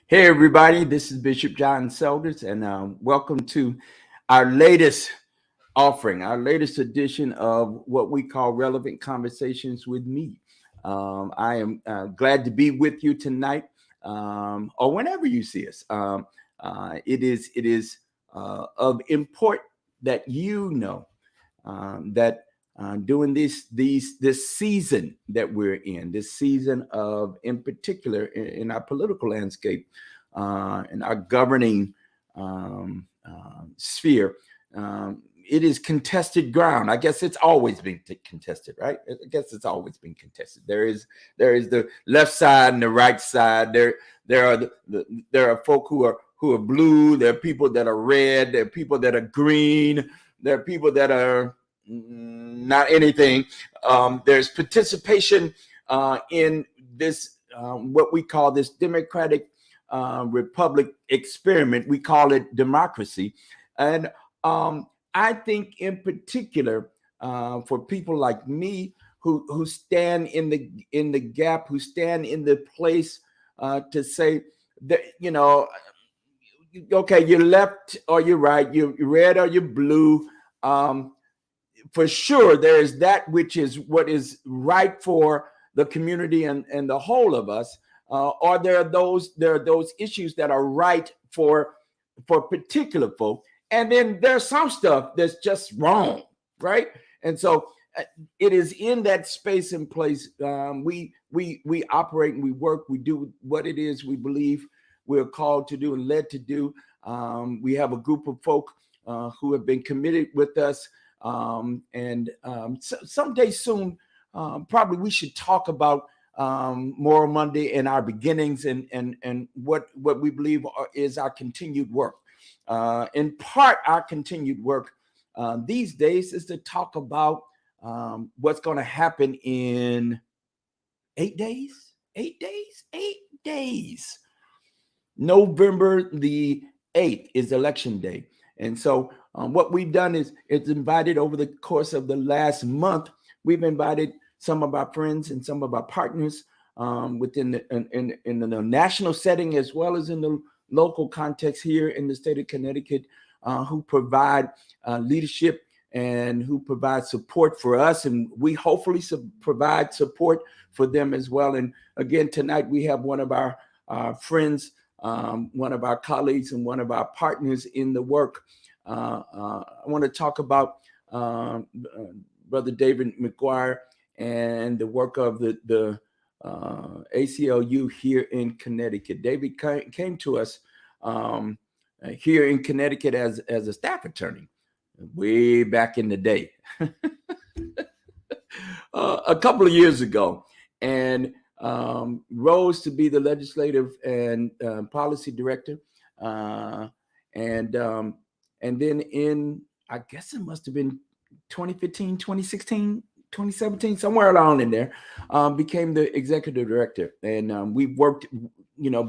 Hey, everybody, this is Bishop John Selders, and welcome to our latest offering, our latest edition of what we call Relevant Conversations with Me. I am glad to be with you tonight, or whenever you see us. It is of import that you know that during this season that we're in, this season of, in particular, in our political landscape, in our governing sphere, it is contested ground. I guess it's always been contested, right? I guess it's always been contested. There is the left side and the right side. There are folk who are blue. There are people that are red. There are people that are green. There are people that are not anything. There's participation in this, what we call this democratic republic experiment. We call it democracy. And I think in particular, for people like me who stand in the gap, who stand in the place to say that, you know, okay, you're left or you're right, you're red or you're blue. For sure, there is that which is what is right for the community and the whole of us, or there are those issues that are right for particular folk, and then there's some stuff that's just wrong, right? And so it is in that space and place we operate and we work. We do what it is we believe we're called to do and led to do. We have a group of folk who have been committed with us. Someday soon, probably we should talk about Moral Monday and our beginnings and what we believe is our continued work. In part, our continued work these days is to talk about what's going to happen in 8 days. 8 days. 8 days. November the 8th is election day. And so what we've done is it's invited over the course of the last month. We've invited some of our friends and some of our partners within the national setting, as well as in the local context here in the state of Connecticut, who provide leadership and who provide support for us. And we hopefully provide support for them as well. And again, tonight we have one of our friends, one of our colleagues and one of our partners in the work. I want to talk about Brother David McGuire and the work of the ACLU here in Connecticut. David came to us here in Connecticut as a staff attorney way back in the day, a couple of years ago, and rose to be the legislative and policy director, and And then I guess it must have been 2015, 2016, 2017, somewhere along in there, became the executive director. And we worked,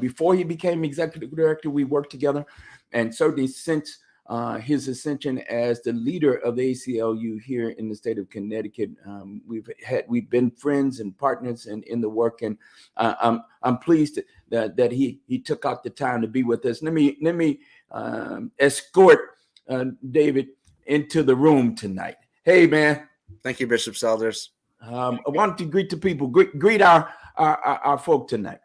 before he became executive director, we worked together. And certainly since his ascension as the leader of the ACLU here in the state of Connecticut, we've been friends and partners in the work. And I'm pleased that he took out the time to be with us. Let me escort David into the room tonight. Hey, man. Thank you, Bishop Selders. I want to greet the people. Greet our folk tonight.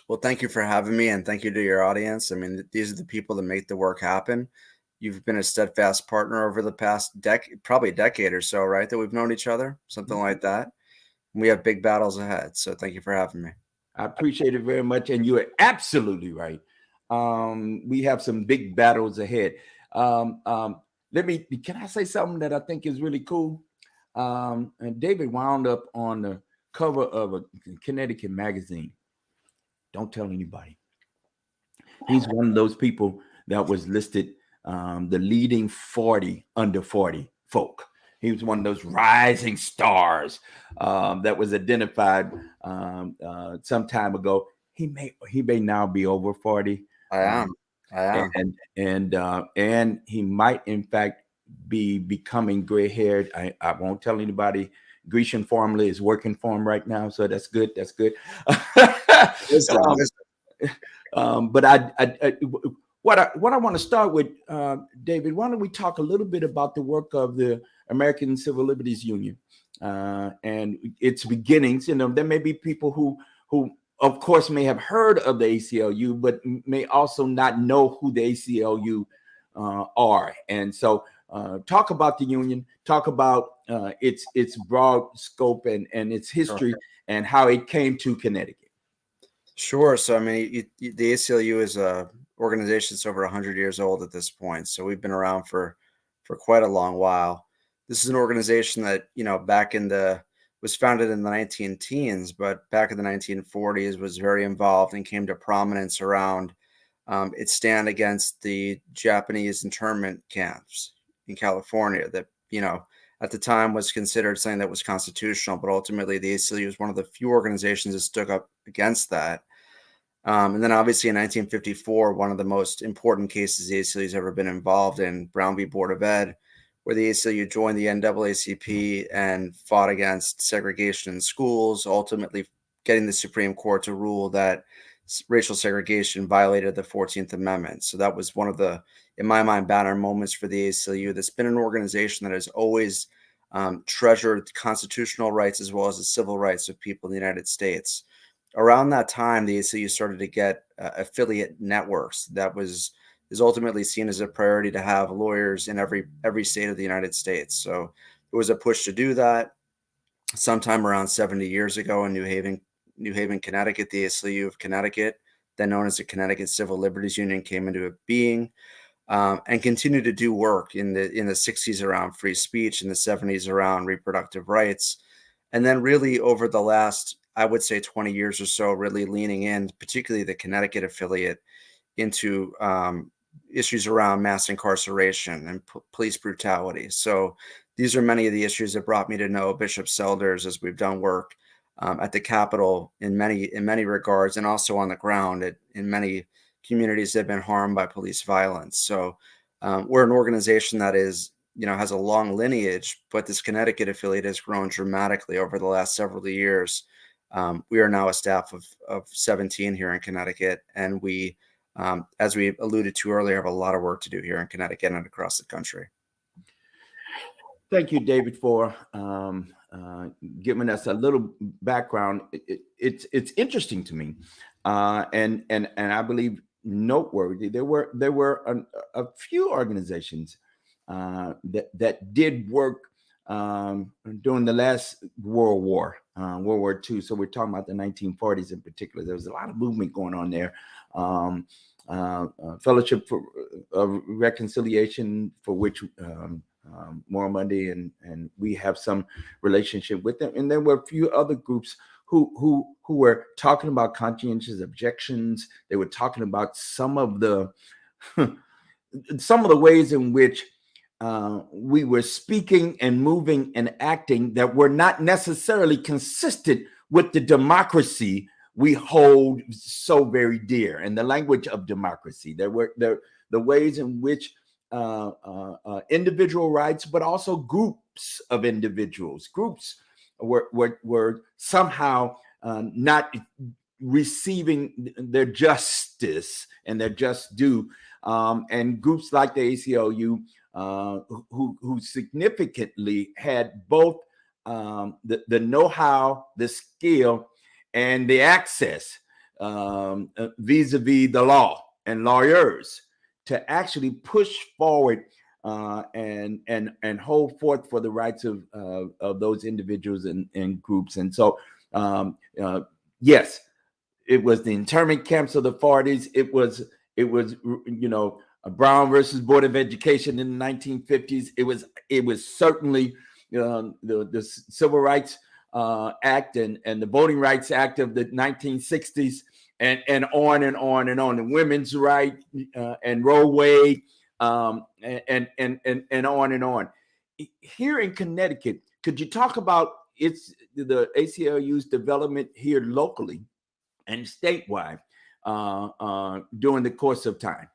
Well, thank you for having me, and thank you to your audience. I mean, these are the people that make the work happen. You've been a steadfast partner over the past probably decade or so, right? That we've known each other, something like that. We have big battles ahead. So thank you for having me. I appreciate it very much. And you are absolutely right. We have some big battles ahead. Can I say something that I think is really cool? And David wound up on the cover of a Connecticut magazine. Don't tell anybody. He's one of those people that was listed the leading 40 under 40 folk. He was one of those rising stars that was identified some time ago. He may now be over 40. I am. And he might in fact be becoming gray haired. I won't tell anybody. Grecian formula is working for him right now, so that's good. That's good. But what I want to start with, David, why don't we talk a little bit about the work of the American Civil Liberties Union and its beginnings? There may be people who of course may have heard of the ACLU, but may also not know who the ACLU are. And so talk about the union, talk about its broad scope and its history and how it came to Connecticut. Sure. So, I mean, the ACLU is a organization that's over 100 years old at this point. So we've been around for quite a long while. This is an organization that, was founded in the 19-teens, but back in the 1940s was very involved and came to prominence around its stand against the Japanese internment camps in California that, at the time was considered something that was constitutional, but ultimately the ACLU was one of the few organizations that stood up against that. And then obviously in 1954, one of the most important cases the ACLU has ever been involved in, Brown v. Board of Ed, where the ACLU joined the NAACP and fought against segregation in schools, ultimately getting the Supreme Court to rule that racial segregation violated the 14th Amendment. So that was one of the, in my mind, banner moments for the ACLU. That's been an organization that has always treasured constitutional rights as well as the civil rights of people in the United States. Around that time, the ACLU started to get affiliate networks. That is ultimately seen as a priority to have lawyers in every state of the United States. So it was a push to do that. Sometime around 70 years ago in New Haven, Connecticut, the ACLU of Connecticut, then known as the Connecticut Civil Liberties Union, came into being and continued to do work in the 60s around free speech, in the 70s around reproductive rights. And then really over the last, I would say 20 years or so, really leaning in, particularly the Connecticut affiliate, into issues around mass incarceration and police brutality. So these are many of the issues that brought me to know Bishop Selders as we've done work at the Capitol in many regards, and also on the ground in many communities that have been harmed by police violence. So we're an organization that is, has a long lineage, but this Connecticut affiliate has grown dramatically over the last several years. We are now a staff of 17 here in Connecticut, and we, as we alluded to earlier, have a lot of work to do here in Connecticut and across the country. Thank you, David, for giving us a little background. It's interesting to me, and I believe noteworthy. There were a few organizations that did work during the last World War II. So we're talking about the 1940s in particular. There was a lot of movement going on there. Fellowship for Reconciliation, for which Moral Monday and we have some relationship with them. And there were a few other groups who were talking about conscientious objections. They were talking about some of the some of the ways in which we were speaking and moving and acting that were not necessarily consistent with the democracy we hold so very dear, and the language of democracy. There were the ways in which individual rights, but also groups of individuals, groups were somehow not receiving their justice and their just due, and groups like the ACLU, who significantly had both the know-how, the skill, and the access vis-a-vis the law and lawyers to actually push forward and hold forth for the rights of those individuals and groups. And so, yes, it was the internment camps of the 40s. It was Brown versus Board of Education in the 1950s. It was certainly the Civil Rights Act and the Voting Rights Act of the 1960s, and on and on and on. The women's right and Roe Wade, and on and on. Here in Connecticut, could you talk about the ACLU's development here locally and statewide during the course of time?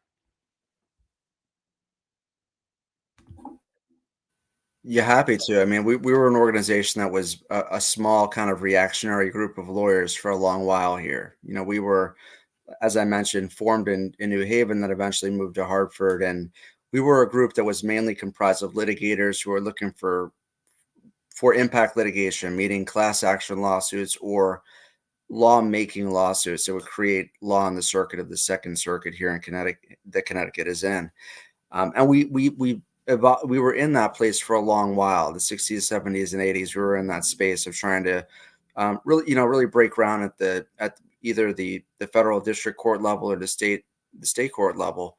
Yeah, happy to. I mean, we were an organization that was a small kind of reactionary group of lawyers for a long while here. We were, as I mentioned, formed in New Haven, that eventually moved to Hartford. And we were a group that was mainly comprised of litigators who were looking for impact litigation, meaning class action lawsuits or law-making lawsuits that would create law in the circuit of the Second Circuit here in Connecticut, that Connecticut is in. And we were in that place for a long while. The 60s, 70s, and 80s, we were in that space of trying to really break ground at either the federal district court level or the state court level.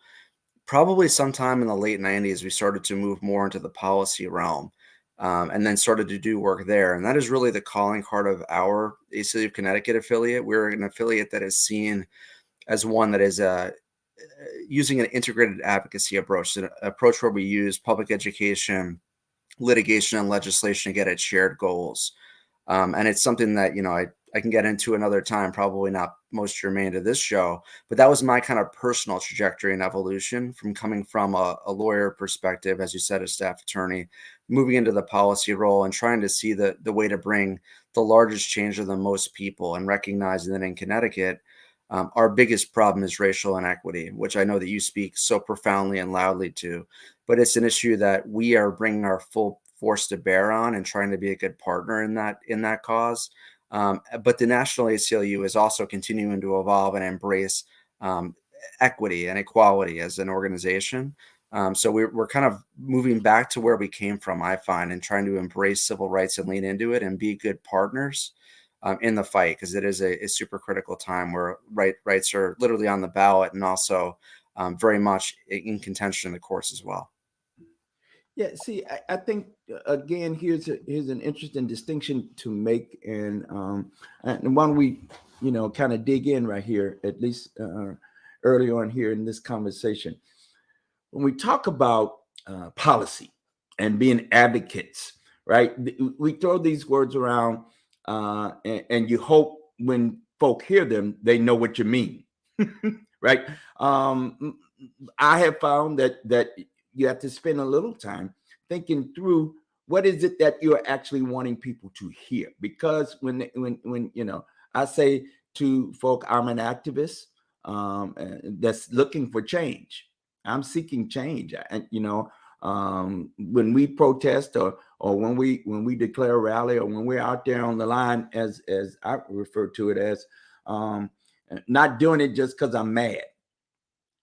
Probably sometime in the late 90s, we started to move more into the policy realm, and then started to do work there. And that is really the calling card of our ACLU of Connecticut affiliate. We're an affiliate that is seen as one that is using an integrated advocacy approach, an approach where we use public education, litigation, and legislation to get at shared goals. And it's something that, I can get into another time, probably not most germane to this show, but that was my kind of personal trajectory and evolution from coming from a lawyer perspective, as you said, a staff attorney, moving into the policy role and trying to see the way to bring the largest change to the most people, and recognizing that in Connecticut, our biggest problem is racial inequity, which I know that you speak so profoundly and loudly to, but it's an issue that we are bringing our full force to bear on and trying to be a good partner in that cause. But the National ACLU is also continuing to evolve and embrace equity and equality as an organization. So we're kind of moving back to where we came from, I find, and trying to embrace civil rights and lean into it and be good partners in the fight, because it is a super critical time where rights are literally on the ballot and also very much in contention in the courts as well. Yeah, see, I think again, here's an interesting distinction to make, and why don't we, kind of dig in right here, at least early on here in this conversation. When we talk about policy and being advocates, right? We throw these words around, and you hope when folk hear them, they know what you mean, right? I have found that you have to spend a little time thinking through what is it that you're actually wanting people to hear. Because when I say to folk, I'm an activist that's looking for change. I'm seeking change, and when we protest or when we declare a rally, or when we're out there on the line, as I refer to it as, not doing it just because I'm mad.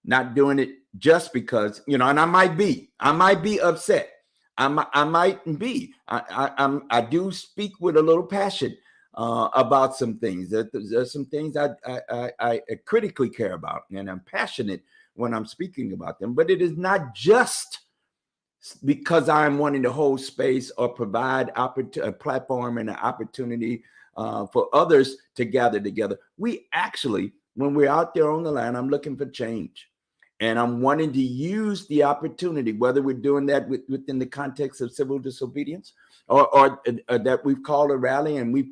Not doing it just because, and I might be upset. I might be. I do speak with a little passion about some things. There's some things I critically care about, and I'm passionate when I'm speaking about them. But it is not just because I'm wanting to hold space or provide a platform and an opportunity for others to gather together. We actually, when we're out there on the line, I'm looking for change. And I'm wanting to use the opportunity, whether we're doing that within the context of civil disobedience, or that we've called a rally and we've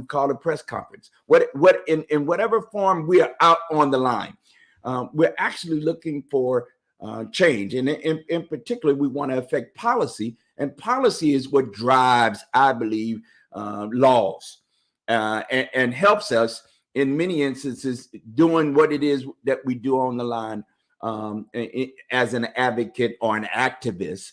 called a press conference. In whatever form we are out on the line, we're actually looking for change, and in particular, we want to affect policy. And policy is what drives, I believe, laws, and helps us in many instances doing what it is that we do on the line. As an advocate or an activist,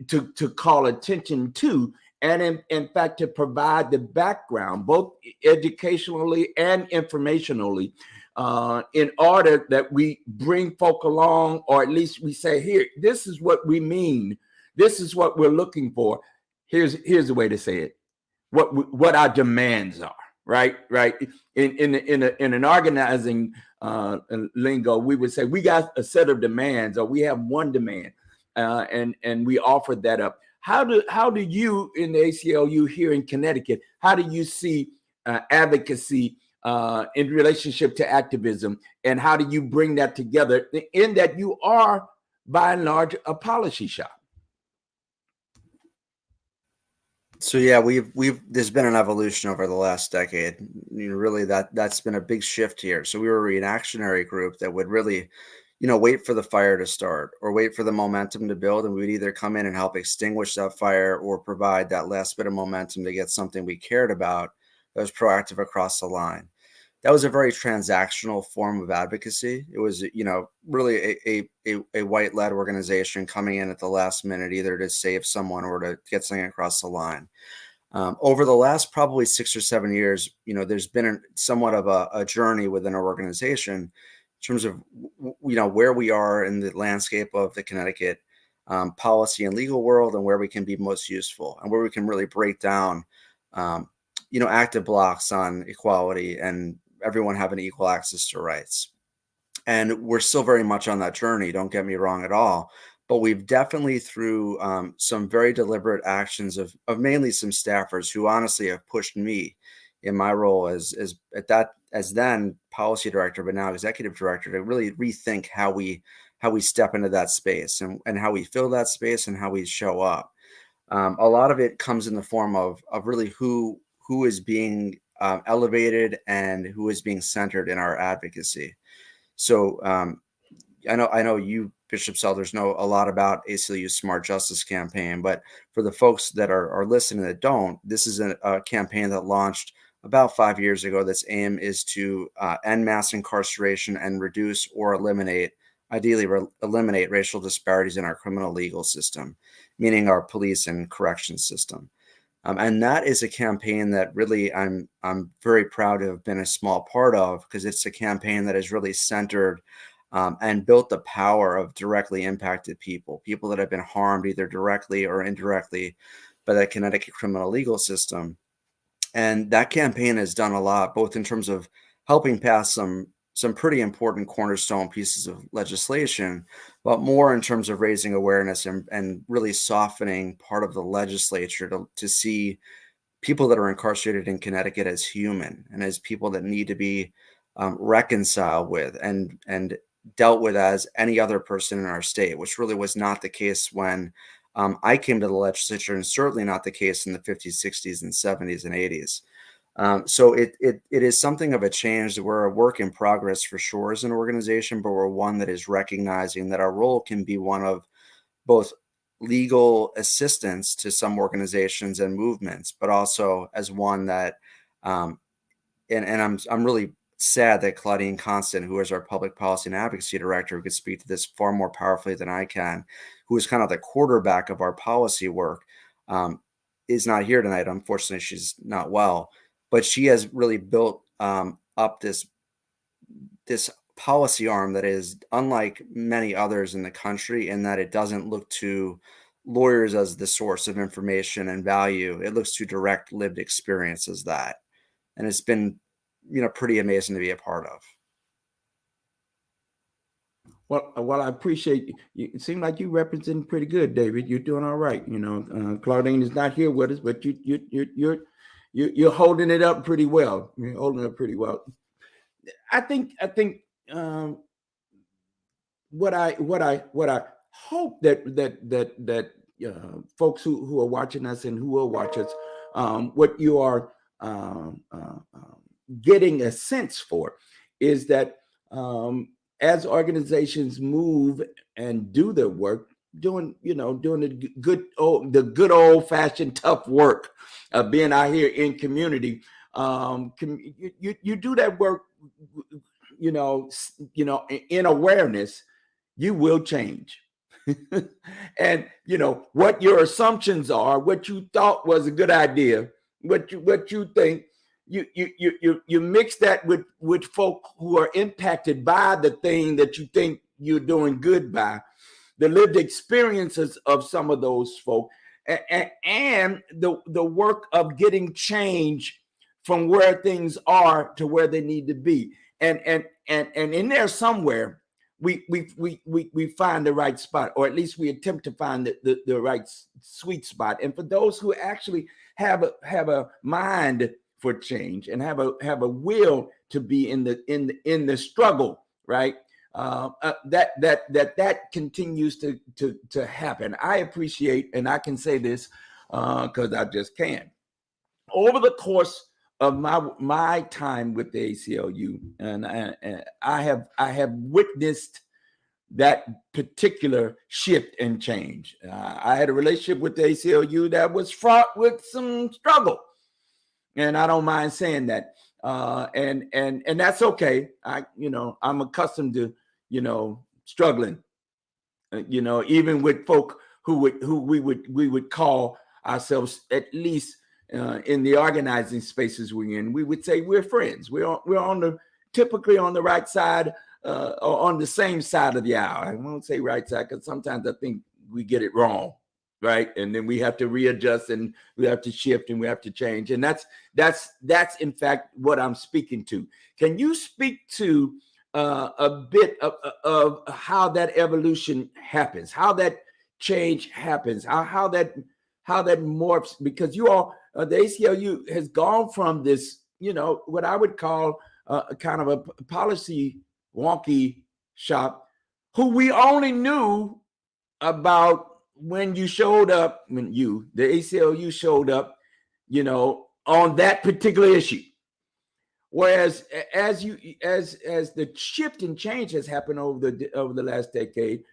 to call attention to, and in fact to provide the background, both educationally and informationally, in order that we bring folk along, or at least we say, here, this is what we mean, this is what we're looking for. Here's the way to say it: what our demands are. Right. In an organizing lingo, we would say we got a set of demands, or we have one demand, and we offered that up. How do you in the ACLU here in Connecticut? How do you see advocacy in relationship to activism, and how do you bring that together? In that you are, by and large, a policy shop. So yeah, there's been an evolution over the last decade. Really that's been a big shift here. So we were a reactionary group that would really, wait for the fire to start or wait for the momentum to build, and we would either come in and help extinguish that fire or provide that last bit of momentum to get something we cared about that was proactive across the line. That was a very transactional form of advocacy. It was, really a white-led organization coming in at the last minute, either to save someone or to get something across the line. Over the last probably 6 or 7 years, there's been somewhat of a journey within our organization in terms of, where we are in the landscape of the Connecticut policy and legal world, and where we can be most useful, and where we can really break down, active blocks on equality and everyone having equal access to rights. And we're still very much on that journey, don't get me wrong at all. But we've definitely, through some very deliberate actions of mainly some staffers who honestly have pushed me in my role as then policy director, but now executive director, to really rethink how we step into that space, and how we fill that space, and how we show up. A lot of it comes in the form of really who is being elevated and who is being centered in our advocacy. So I know you, Bishop Selders, know a lot about ACLU's Smart Justice campaign, but for the folks that are listening that don't, this is a campaign that launched about 5 years ago. That's aim is to end mass incarceration and reduce or ideally eliminate racial disparities in our criminal legal system, meaning our police and corrections system. And that is a campaign that really I'm very proud to have been a small part of, because it's a campaign that is really centered and built the power of directly impacted people that have been harmed either directly or indirectly by the Connecticut criminal legal system. And that campaign has done a lot, both in terms of helping pass some pretty important cornerstone pieces of legislation, but more in terms of raising awareness and really softening part of the legislature to see people that are incarcerated in Connecticut as human and as people that need to be reconciled with and dealt with as any other person in our state, which really was not the case when I came to the legislature, and certainly not the case in the 50s, 60s, and 70s and 80s. So it is something of a change. We're a work in progress for sure as an organization, but we're one that is recognizing that our role can be one of both legal assistance to some organizations and movements, but also as one that, and I'm really sad that Claudine Constant, who is our public policy and advocacy director, who could speak to this far more powerfully than I can, who is kind of the quarterback of our policy work, is not here tonight. Unfortunately, she's not well, but she has really built up this policy arm that is unlike many others in the country, in that it doesn't look to lawyers as the source of information and value. It looks to direct lived experience as that. And it's been, pretty amazing to be a part of. Well, I appreciate you. It seems like you represent pretty good, David. You're doing all right. Claudine is not here with us, but you're holding it up pretty well. You're holding it up pretty well. I think what I hope that folks who are watching us and who will watch us, what you are getting a sense for is that as organizations move and do their work, doing the good old fashioned tough work of being out here in community, you do that work, in awareness, you will change. And what your assumptions are, what you thought was a good idea, what you think, you mix that with folk who are impacted by the thing that you think you're doing good by, the lived experiences of some of those folk, and the work of getting change from where things are to where they need to be, and in there somewhere we find the right spot, or at least we attempt to find the right sweet spot. And for those who actually have a mind for change and have a will to be in the struggle, right? That continues to happen. I appreciate, and I can say this because I just can. Over the course of my time with the ACLU, and I have witnessed that particular shift and change. I had a relationship with the ACLU that was fraught with some struggle, and I don't mind saying that. And that's okay. I'm accustomed to struggling. Even with folk who we would call ourselves, at least in the organizing spaces we're in, we would say we're friends. We're typically on the right side, or on the same side of the aisle. I won't say right side because sometimes I think we get it wrong, right? And then we have to readjust, and we have to shift, and we have to change. And that's in fact what I'm speaking to. Can you speak to a bit of how that evolution happens, how that change happens, how that morphs? Because you all, the ACLU has gone from this, what I would call kind of a policy wonky shop, who we only knew about when you showed up, the ACLU showed up, on that particular issue. Whereas as the shift and change has happened over the last decade,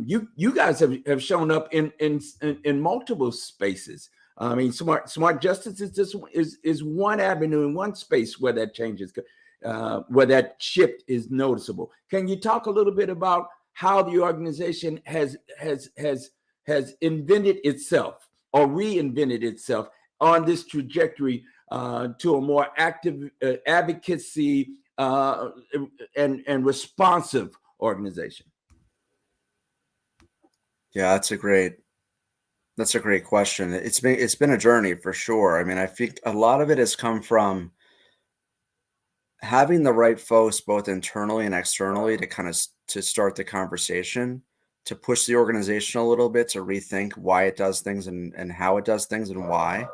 you guys have shown up in multiple spaces. I mean, smart justice is one avenue in one space where that change is, where that shift is noticeable. Can you talk a little bit about how the organization has invented itself or reinvented itself on this trajectory to a more active advocacy and responsive organization? Yeah, that's a great question. It's been a journey for sure. I mean, I think a lot of it has come from having the right folks, both internally and externally, to start the conversation, to push the organization a little bit, to rethink why it does things and how it does things and why.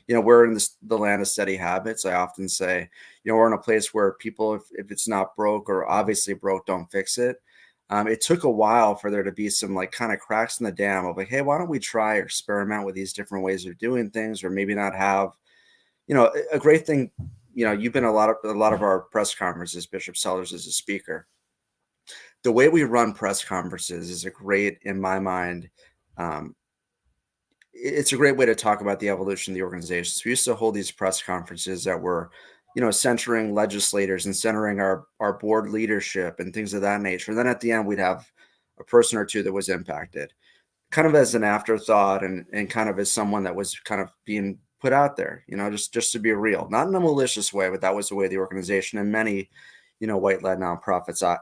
We're in the land of steady habits. I often say, we're in a place where people, if it's not broke or obviously broke, don't fix it. It took a while for there to be some kind of cracks in the dam of hey, why don't we try or experiment with these different ways of doing things, or maybe not have, a great thing. You've been a lot of our press conferences, Bishop Sellers as a speaker. The way we run press conferences is in my mind, it's a great way to talk about the evolution of the organization. So we used to hold these press conferences that were, centering legislators and centering our board leadership and things of that nature. And then at the end, we'd have a person or two that was impacted, kind of as an afterthought and kind of as someone that was kind of being put out there, just to be real, not in a malicious way, but that was the way the organization and many, white-led nonprofits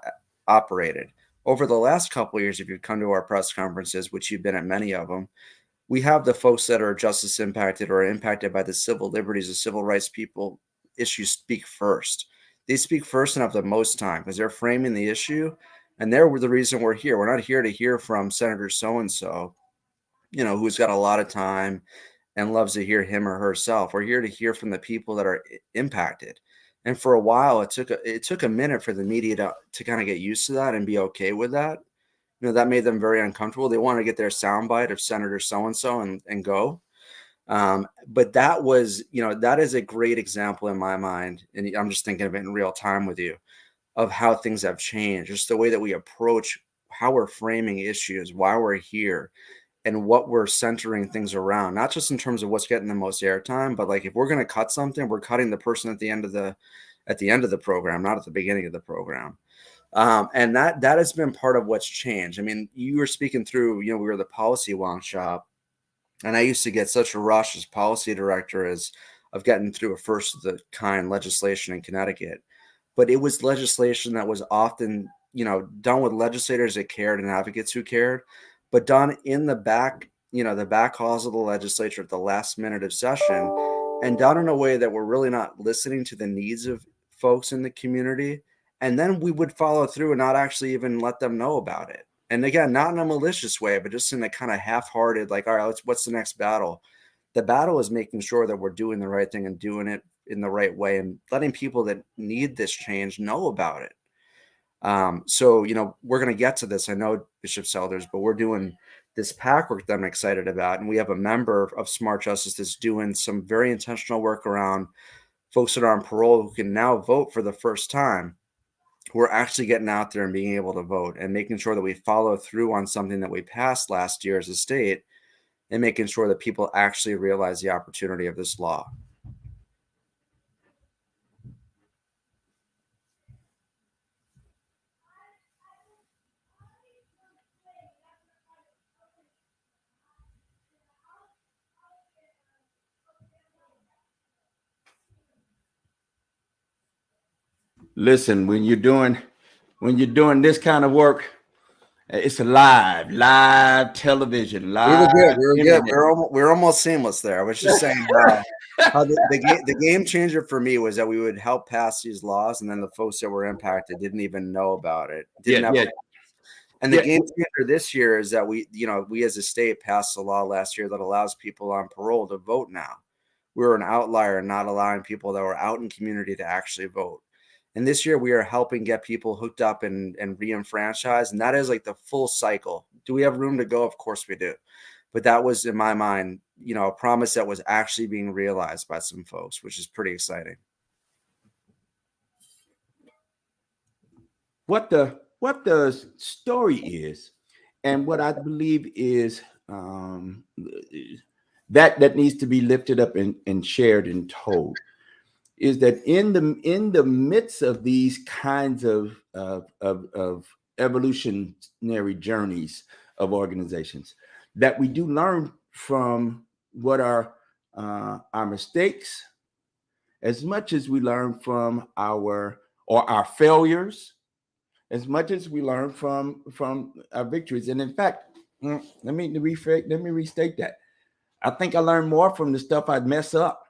operated. Over the last couple of years, if you've come to our press conferences, which you've been at many of them, we have the folks that are justice impacted or impacted by the civil liberties, the civil rights people issues speak first. They speak first and have the most time because they're framing the issue, and they're the reason we're here. We're not here to hear from Senator so-and-so, who's got a lot of time and loves to hear him or herself. We're here to hear from the people that are impacted. And for a while, it took a minute for the media to kind of get used to that and be okay with that. That made them very uncomfortable. They wanted to get their soundbite of Senator so-and-so and go. But that was, that is a great example in my mind. And I'm just thinking of it in real time with you, of how things have changed, just the way that we approach how we're framing issues, why we're here, and what we're centering things around, not just in terms of what's getting the most airtime, but like if we're going to cut something, we're cutting the person at the end of the program, not at the beginning of the program. And that has been part of what's changed. I mean, you were speaking through, we were the policy wonk shop, and I used to get such a rush as policy director of getting through a first of the kind legislation in Connecticut. But it was legislation that was often, done with legislators that cared and advocates who cared, but done in the back, the back halls of the legislature at the last minute of session, and done in a way that we're really not listening to the needs of folks in the community. And then we would follow through and not actually even let them know about it. And again, not in a malicious way, but just in a kind of half-hearted, like, all right, what's the next battle? The battle is making sure that we're doing the right thing and doing it in the right way and letting people that need this change know about it. So, we're going to get to this. I know, Bishop Selders, but we're doing this PAC work that I'm excited about. And we have a member of Smart Justice that's doing some very intentional work around folks that are on parole who can now vote for the first time. We're actually getting out there and being able to vote and making sure that we follow through on something that we passed last year as a state, and making sure that people actually realize the opportunity of this law. Listen, when you're doing this kind of work, it's a live television. Live. We were good. We were almost seamless there. I was just saying how the game changer for me was that we would help pass these laws, and then the folks that were impacted didn't even know about it. And the game changer this year is that we as a state passed a law last year that allows people on parole to vote now. We were an outlier in not allowing people that were out in community to actually vote. And this year we are helping get people hooked up and re-enfranchised. And that is like the full cycle. Do we have room to go? Of course we do. But that was, in my mind, a promise that was actually being realized by some folks, which is pretty exciting. What the story is, and what I believe is that needs to be lifted up and shared and told, is that in the midst of these kinds of evolutionary journeys of organizations, that we do learn from what are our mistakes, as much as we learn from our failures, as much as we learn from our victories. And in fact, let me restate that. I think I learned more from the stuff I'd mess up.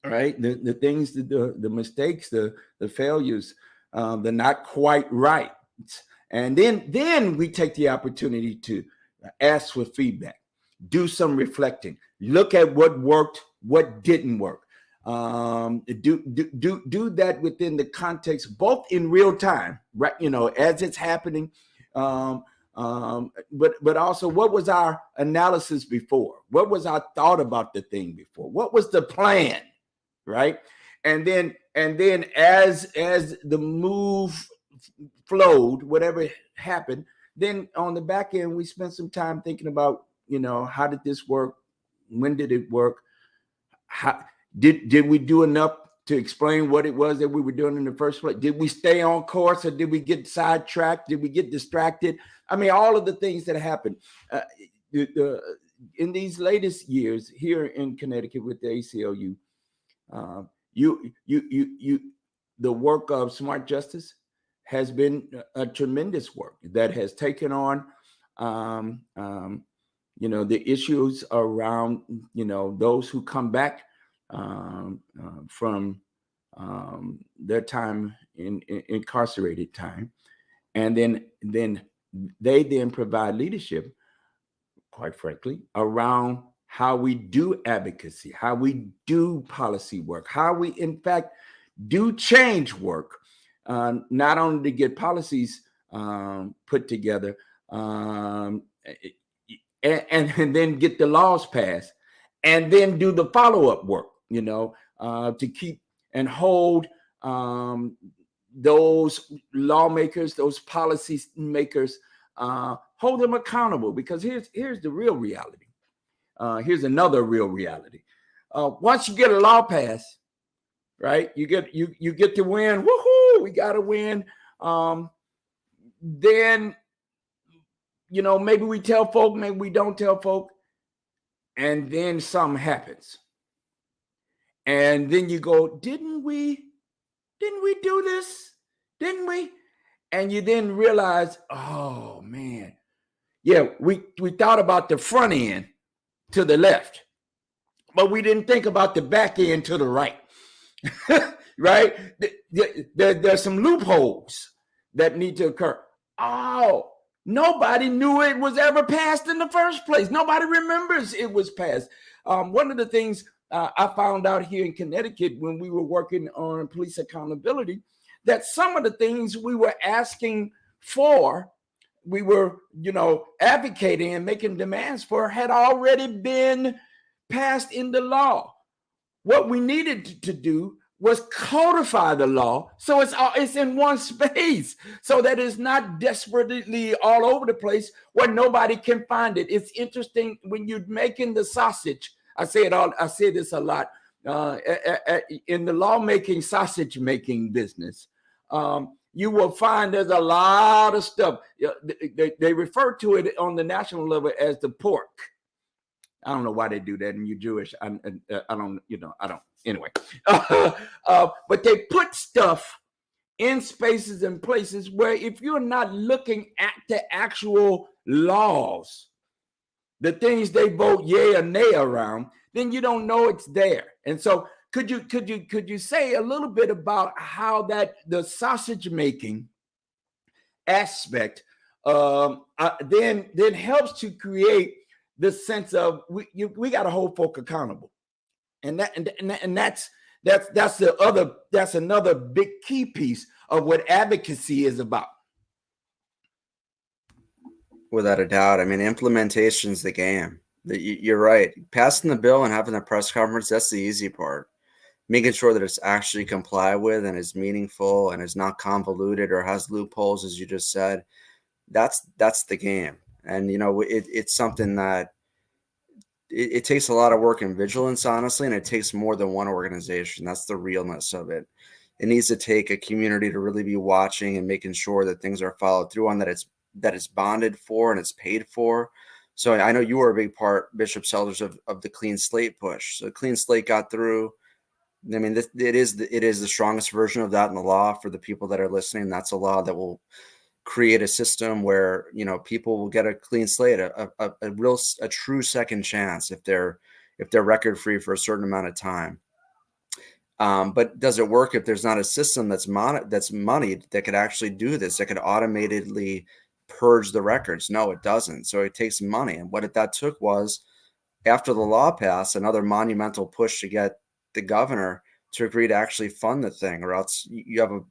Right, the things, the mistakes, the failures, the not quite right, and then we take the opportunity to ask for feedback, do some reflecting, look at what worked, what didn't work, do that within the context, both in real time, right? As it's happening, but also what was our analysis before? What was our thought about the thing before? What was the plan? Right. And then as the move flowed, whatever happened, then on the back end, we spent some time thinking about, how did this work? When did it work? How did we do enough to explain what it was that we were doing in the first place? Did we stay on course, or did we get sidetracked? Did we get distracted? I mean, all of the things that happened in these latest years here in Connecticut with the ACLU. The work of Smart Justice has been a tremendous work that has taken on, the issues around, those who come back from their time in incarcerated time, and then they provide leadership, quite frankly, around how we do advocacy, how we do policy work, how we, in fact, do change work, not only to get policies put together, and then get the laws passed, and then do the follow-up work, to keep and hold those lawmakers, those policy makers, hold them accountable. Because here's the real reality. Here's another real reality. Once you get a law passed, right, you get to win. Woohoo! We got to win. Then, maybe we tell folk, maybe we don't tell folk, and then something happens, and then you go, didn't we do this? Didn't we? And you then realize, oh man, yeah, we thought about the front end to the left, but we didn't think about the back end to the right. Right? There's some loopholes that need to occur. Oh, nobody knew it was ever passed in the first place. Nobody remembers it was passed. One of the things I found out here in Connecticut when we were working on police accountability, that some of the things we were asking for, we were, advocating and making demands for, had already been passed in the law. What we needed to do was codify the law so it's in one space, so that it's not desperately all over the place where nobody can find it. It's interesting when you're making the sausage. I say this a lot in the lawmaking, sausage making business. You will find there's a lot of stuff. They refer to it on the national level as the pork. I don't know why they do that, and you're Jewish. I don't. Anyway, but they put stuff in spaces and places where if you're not looking at the actual laws, the things they vote yay or nay around, then you don't know it's there. And so, could you say a little bit about how that the sausage making aspect then helps to create the sense of we got to hold folk accountable, and that's another big key piece of what advocacy is about. Without a doubt. I mean, implementation's the game. You're right. Passing the bill and having the press conference, that's the easy part. Making sure that it's actually complied with and is meaningful and is not convoluted or has loopholes, as you just said, that's the game. And, it's something that it takes a lot of work and vigilance, honestly, and it takes more than one organization. That's the realness of it. It needs to take a community to really be watching and making sure that things are followed through on, that it's bonded for and it's paid for. So I know you were a big part, Bishop Sellers, of the clean slate push. So clean slate got through. I mean, it is the strongest version of that in the law for the people that are listening. That's a law that will create a system where, people will get a clean slate, a true second chance if they're record free for a certain amount of time. But does it work if there's not a system that's moneyed that could actually do this, that could automatically purge the records? No, it doesn't. So it takes money. And what that took was, after the law passed, another monumental push to get the governor to agree to actually fund the thing, or else you have a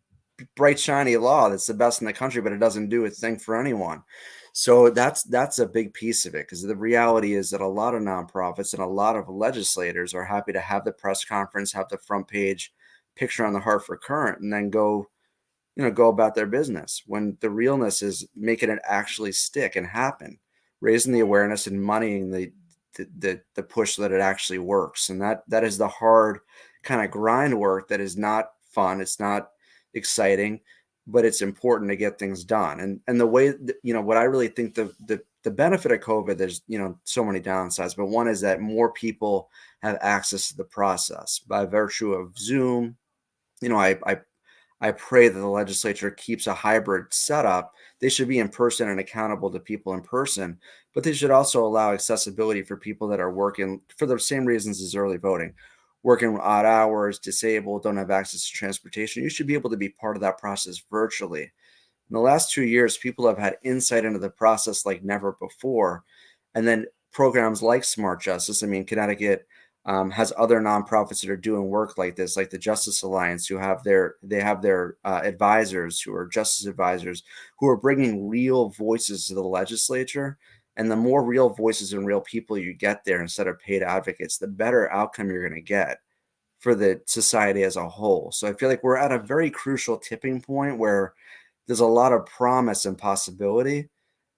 bright, shiny law that's the best in the country, but it doesn't do a thing for anyone. So that's a big piece of it, because the reality is that a lot of nonprofits and a lot of legislators are happy to have the press conference, have the front page picture on the Hartford Current, and then go about their business, when the realness is making it actually stick and happen, raising the awareness and moneying the push so that it actually works. And that is the hard kind of grind work that is not fun. It's not exciting, but it's important to get things done. And the way what I really think the benefit of COVID, there's so many downsides, but one is that more people have access to the process by virtue of Zoom. I pray that the legislature keeps a hybrid setup. They should be in person and accountable to people in person, but they should also allow accessibility for people that are working for the same reasons as early voting, working odd hours, disabled, don't have access to transportation. You should be able to be part of that process virtually. In the last 2 years, people have had insight into the process like never before. And then programs like Smart Justice, Connecticut has other nonprofits that are doing work like this, like the Justice Alliance, who have their advisors who are justice advisors who are bringing real voices to the legislature. And the more real voices and real people you get there instead of paid advocates, the better outcome you're going to get for the society as a whole. So I feel like we're at a very crucial tipping point where there's a lot of promise and possibility.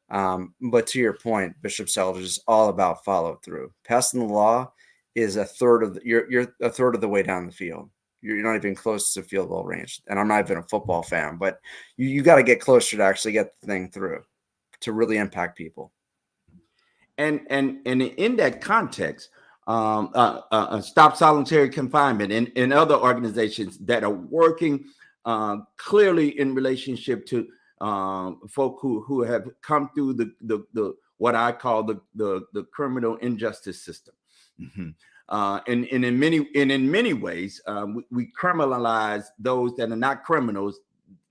But to your point, Bishop Selge, is all about follow through. Passing the law is a third of you're a third of the way down the field. You're not even close to field goal range. And I'm not even a football fan, but you got to get closer to actually get the thing through to really impact people. And in that context, Stop Solitary Confinement and other organizations that are working clearly in relationship to folk who have come through the what I call the criminal injustice system. Mm-hmm. And in many ways, we criminalize those that are not criminals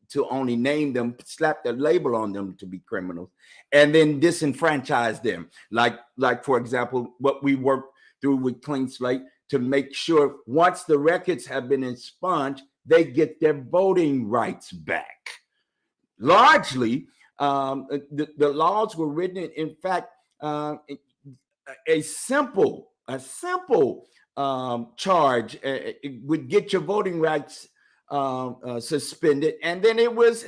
to only name them, slap the label on them to be criminals, and then disenfranchise them. Like for example, what we work through with Clean Slate to make sure once the records have been expunged, they get their voting rights back. Largely, the laws were written, in fact, a simple charge would get your voting rights suspended, and then it was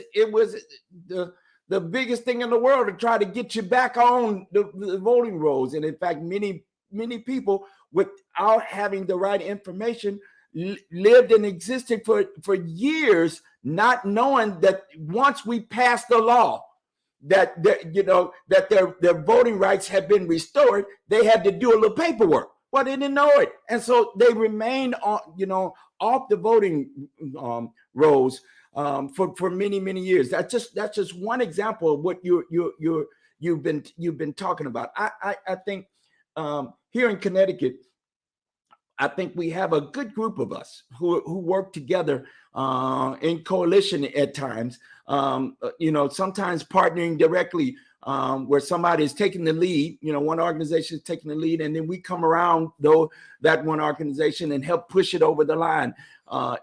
the biggest thing in the world to try to get you back on the voting rolls. And in fact, many people, without having the right information, lived and existed for years, not knowing that once we passed the law that their voting rights had been restored, they had to do a little paperwork. Well, they didn't know it, and so they remained on, off the voting rolls for many years. That's just one example of what you've been talking about. I think here in Connecticut, I think we have a good group of us who work together in coalition at times. Sometimes partnering directly, where somebody is taking the lead. One organization is taking the lead, and then we come around that one organization and help push it over the line.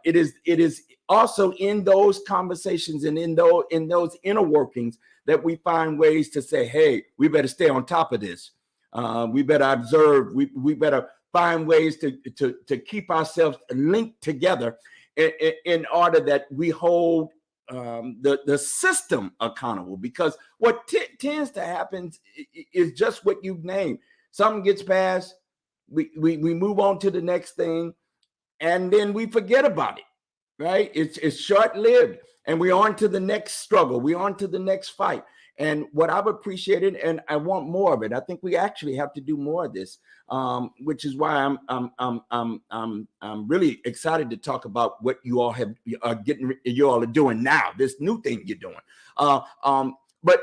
It is also in those conversations and in those inner workings that we find ways to say, hey, we better stay on top of this. We better observe. We better find ways to keep ourselves linked together in order that we hold the system accountable. Because what tends to happen is just what you've named. Something gets passed, we move on to the next thing, and then we forget about it, right? It's short-lived, and we're on to the next struggle. We're on to the next fight. And what I've appreciated, and I want more of it. I think we actually have to do more of this, which is why I'm really excited to talk about what you all are doing now. This new thing you're doing, but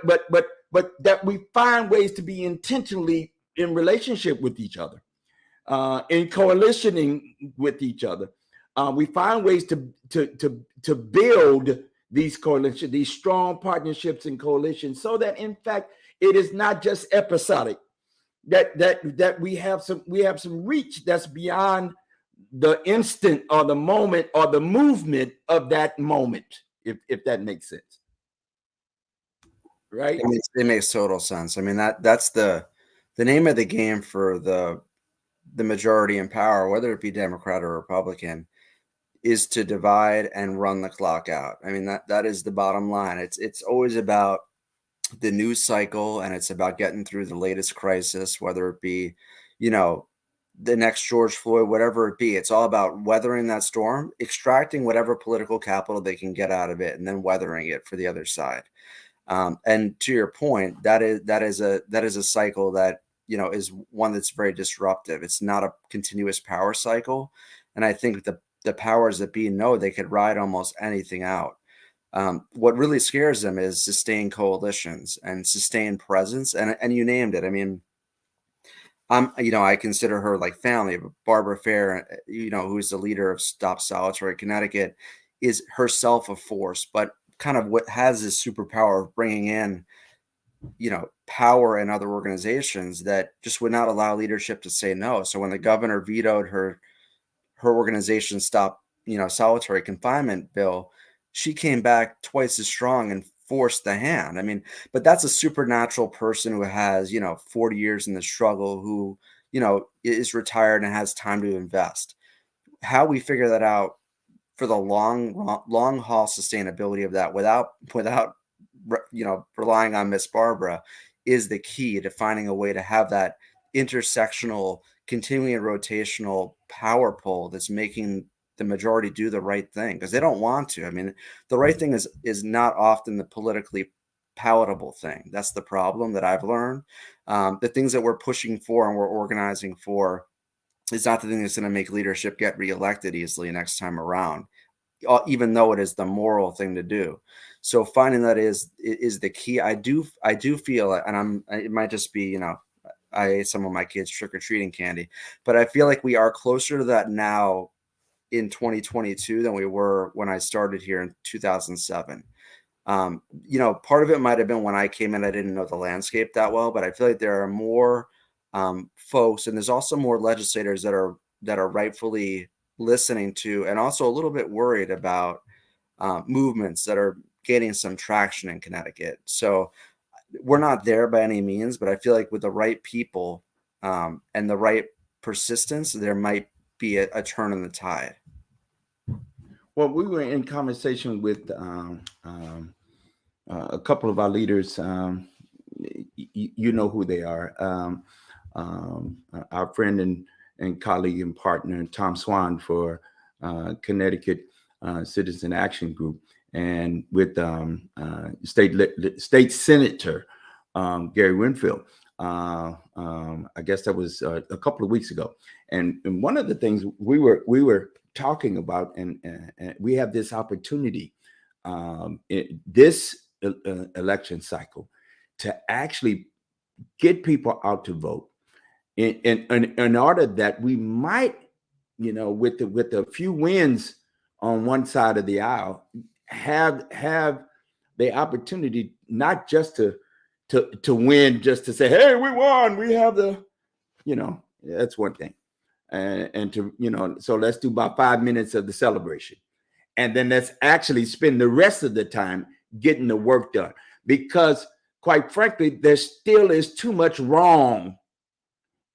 that we find ways to be intentionally in relationship with each other, in coalitioning with each other. We find ways to build these coalitions, these strong partnerships and coalitions, so that in fact it is not just episodic. That we have some reach that's beyond the instant or the moment or the movement of that moment, if that makes sense. Right? It makes total sense. I mean, that's the name of the game for the majority in power, whether it be Democrat or Republican, is to divide and run the clock out. I mean, that is the bottom line. It's always about the news cycle, and it's about getting through the latest crisis, whether it be, the next George Floyd, whatever it be. It's all about weathering that storm, extracting whatever political capital they can get out of it, and then weathering it for the other side. And to your point, that is a cycle that, is one that's very disruptive. It's not a continuous power cycle. And I think the powers that be know they could ride almost anything out. What really scares them is sustained coalitions and sustained presence. And you named it. I mean, I consider her like family. Barbara Fair, who's the leader of Stop Solitary Connecticut, is herself a force, but kind of what has this superpower of bringing in power in other organizations that just would not allow leadership to say no. So when the governor vetoed her organization's stop, solitary confinement bill, she came back twice as strong and forced the hand. I mean, but that's a supernatural person who has, 40 years in the struggle, who, is retired and has time to invest. How we figure that out for the long haul sustainability of that without relying on Miss Barbara is the key to finding a way to have that intersectional, continuing rotational power pull that's making the majority do the right thing, because they don't want to. I mean, the right thing is not often the politically palatable thing. That's the problem that I've learned. The things that we're pushing for and we're organizing for is not the thing that's going to make leadership get reelected easily next time around, even though it is the moral thing to do. So finding that is the key. I do feel, and it might just be, I ate some of my kids' trick-or-treating candy, but I feel like we are closer to that now in 2022 than we were when I started here in 2007. Part of it might have been when I came in, I didn't know the landscape that well, but I feel like there are more folks, and there's also more legislators that are rightfully listening to, and also a little bit worried about movements that are gaining some traction in Connecticut. So we're not there by any means, but I feel like with the right people and the right persistence, there might be a turn in the tide. Well, we were in conversation with a couple of our leaders. You know who they are. Our friend and colleague and partner, Tom Swan, for Connecticut Citizen Action Group, and with State Senator Gary Winfield. I guess that was a couple of weeks ago. And one of the things we were talking about, and we have this opportunity in this election cycle to actually get people out to vote in order that we might, with a few wins on one side of the aisle, have the opportunity not just to win, just to say, hey, we won, we have the, that's one thing. And to, so let's do about 5 minutes of the celebration. And then let's actually spend the rest of the time getting the work done. Because quite frankly, there still is too much wrong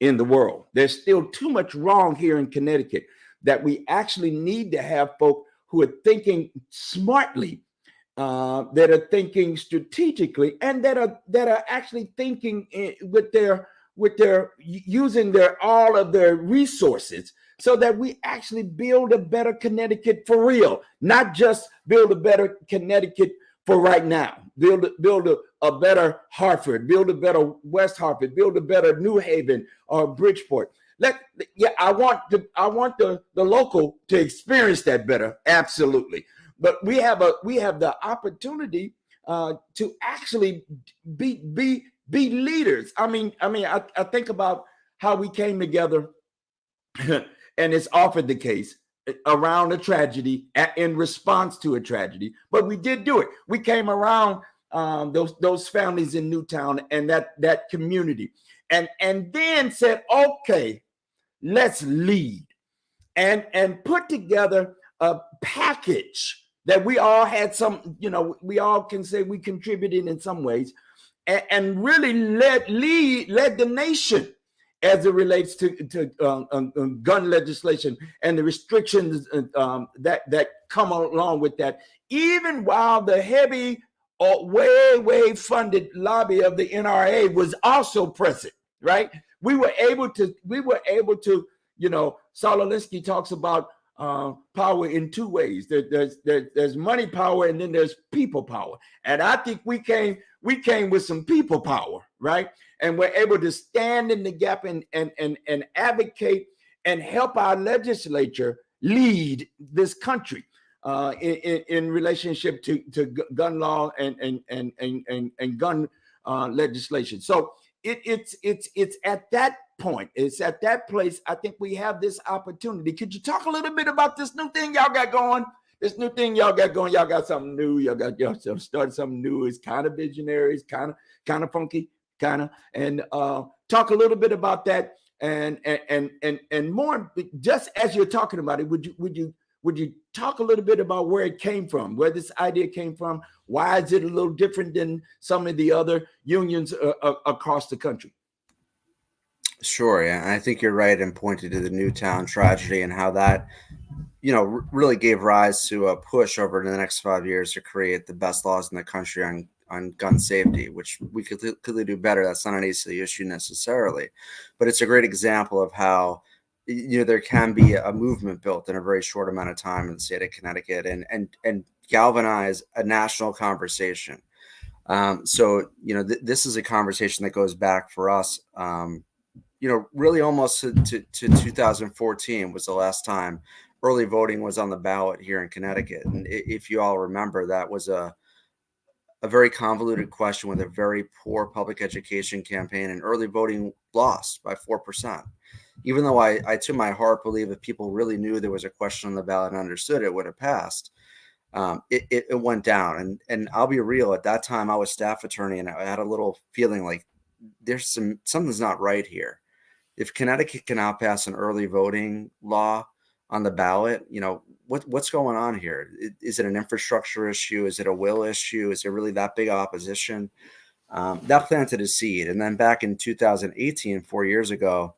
in the world. There's still too much wrong here in Connecticut that we actually need to have folk who are thinking smartly, that are thinking strategically, and that are actually thinking with their using all of their resources, so that we actually build a better Connecticut for real, not just build a better Connecticut for right now. Build a better Hartford, build a better West Hartford, build a better New Haven or Bridgeport. I want the local to experience that better, absolutely. But we have the opportunity to actually be leaders. I mean, I think about how we came together, and it's often the case around a tragedy, in response to a tragedy. But we did do it. We came around those families in Newtown and that community, and then said, okay, let's lead, and put together a package that we all had some, we all can say we contributed in some ways, and really led the nation as it relates to gun legislation and the restrictions that come along with that, even while the heavy or way funded lobby of the NRA was also present, right? We were able to, Saul Alinsky talks about power in two ways. There's money power, and then there's people power. And I think we came with some people power, right? And we're able to stand in the gap and advocate and help our legislature lead this country in relationship to gun law and gun legislation. So it's at that point, it's at that place. I think we have this opportunity. Could you talk a little bit about this new thing y'all got going? this new thing y'all got going. Y'all got something new. Y'all started something new. It's kind of visionary. It's kind of funky, kind of. And talk a little bit about that. And more, just as you're talking about it, would you talk a little bit about where it came from, where this idea came from? Why is it a little different than some of the other unions across the country? Sure, yeah, I think you're right in pointing to the Newtown tragedy and how that, really gave rise to a push over the next 5 years to create the best laws in the country on gun safety, which we could clearly do better. That's not an ACLU issue necessarily, but it's a great example of how there can be a movement built in a very short amount of time in the state of Connecticut and galvanize a national conversation. So this is a conversation that goes back for us. Really almost to 2014 was the last time early voting was on the ballot here in Connecticut. And if you all remember, that was a very convoluted question with a very poor public education campaign, and early voting lost by 4%. Even though I to my heart believe if people really knew there was a question on the ballot and understood it, would have passed. It went down. And I'll be real, at that time I was staff attorney and I had a little feeling like something's not right here. If Connecticut cannot pass an early voting law on the ballot, what's going on here? Is it an infrastructure issue? Is it a will issue? Is there really that big opposition? That planted a seed. And then back in 2018, 4 years ago,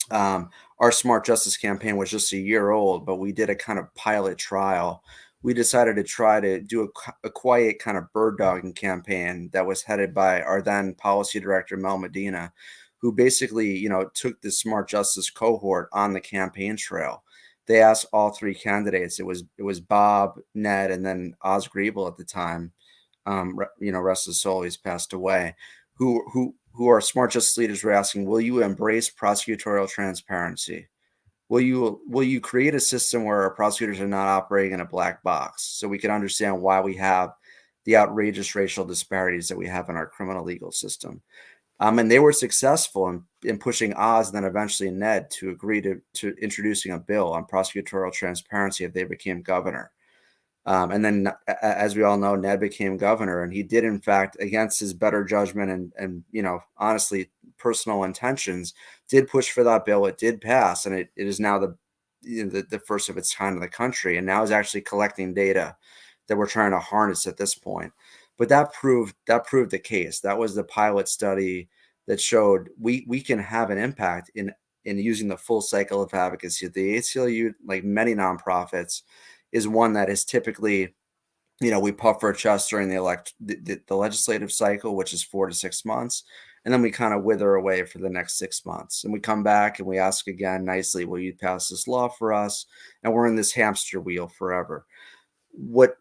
our Smart Justice campaign was just a year old, but we did a kind of pilot trial. We decided to try to do a quiet kind of bird dogging campaign that was headed by our then policy director, Mel Medina, who basically, took the Smart Justice cohort on the campaign trail. They asked all three candidates. It was Bob, Ned, and then Oz Griebel at the time. Rest his soul, he's passed away. Who are Smart Justice leaders were asking, will you embrace prosecutorial transparency? Will you create a system where our prosecutors are not operating in a black box, so we can understand why we have the outrageous racial disparities that we have in our criminal legal system? And they were successful in pushing Oz and then eventually Ned to agree to introducing a bill on prosecutorial transparency if they became governor. And then, as we all know, Ned became governor, and he did, in fact, against his better judgment and honestly, personal intentions, did push for that bill. It did pass, and it is now the first of its kind in the country, and now is actually collecting data that we're trying to harness at this point. But that proved the case. That was the pilot study that showed we can have an impact in using the full cycle of advocacy. The ACLU, like many nonprofits, is one that is typically, we puff our chest during the legislative cycle, which is 4 to 6 months, and then we kind of wither away for the next 6 months. And we come back and we ask again nicely, will you pass this law for us? And we're in this hamster wheel forever. What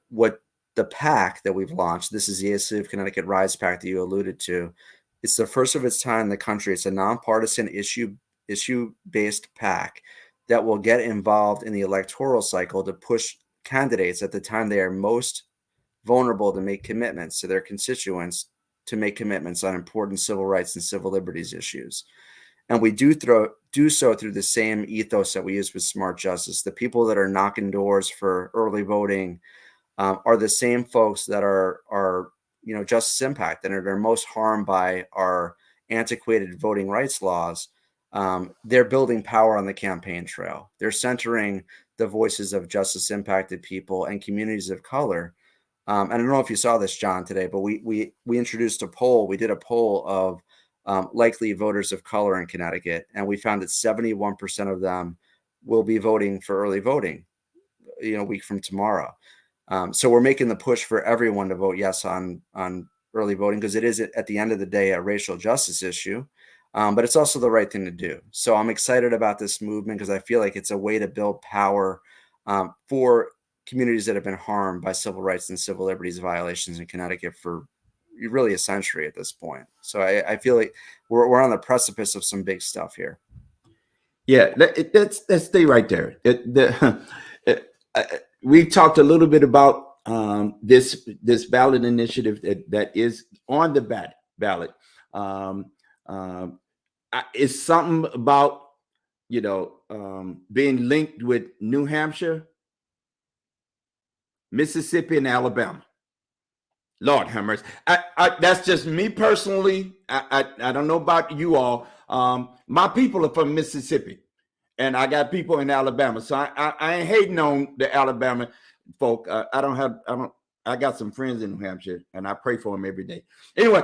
the PAC that we've launched, this is the ACLU of Connecticut Rise PAC that you alluded to. It's the first of its kind in the country. It's a nonpartisan issue-based PAC that will get involved in the electoral cycle to push candidates at the time they are most vulnerable to make commitments to their constituents, to make commitments on important civil rights and civil liberties issues. And we do so through the same ethos that we use with Smart Justice. The people that are knocking doors for early voting are the same folks that are justice impact and are most harmed by our antiquated voting rights laws. They're building power on the campaign trail. They're centering the voices of justice impacted people and communities of color. And I don't know if you saw this, John, today, but we introduced a poll. We did a poll of likely voters of color in Connecticut, and we found that 71% of them will be voting for early voting, a week from tomorrow. So we're making the push for everyone to vote yes on early voting, because it is, at the end of the day, a racial justice issue. But it's also the right thing to do. So I'm excited about this movement because I feel like it's a way to build power for communities that have been harmed by civil rights and civil liberties violations in Connecticut for really a century at this point. So I feel like we're on the precipice of some big stuff here. Yeah, let's stay right there. We talked a little bit about this ballot initiative that is on the ballot. It's something about being linked with New Hampshire. Mississippi and Alabama. Lord have mercy. That's just me personally. I don't know about you all. My people are from Mississippi, and I got people in Alabama. So I ain't hating on the Alabama folk. I got some friends in New Hampshire, and I pray for them every day. Anyway,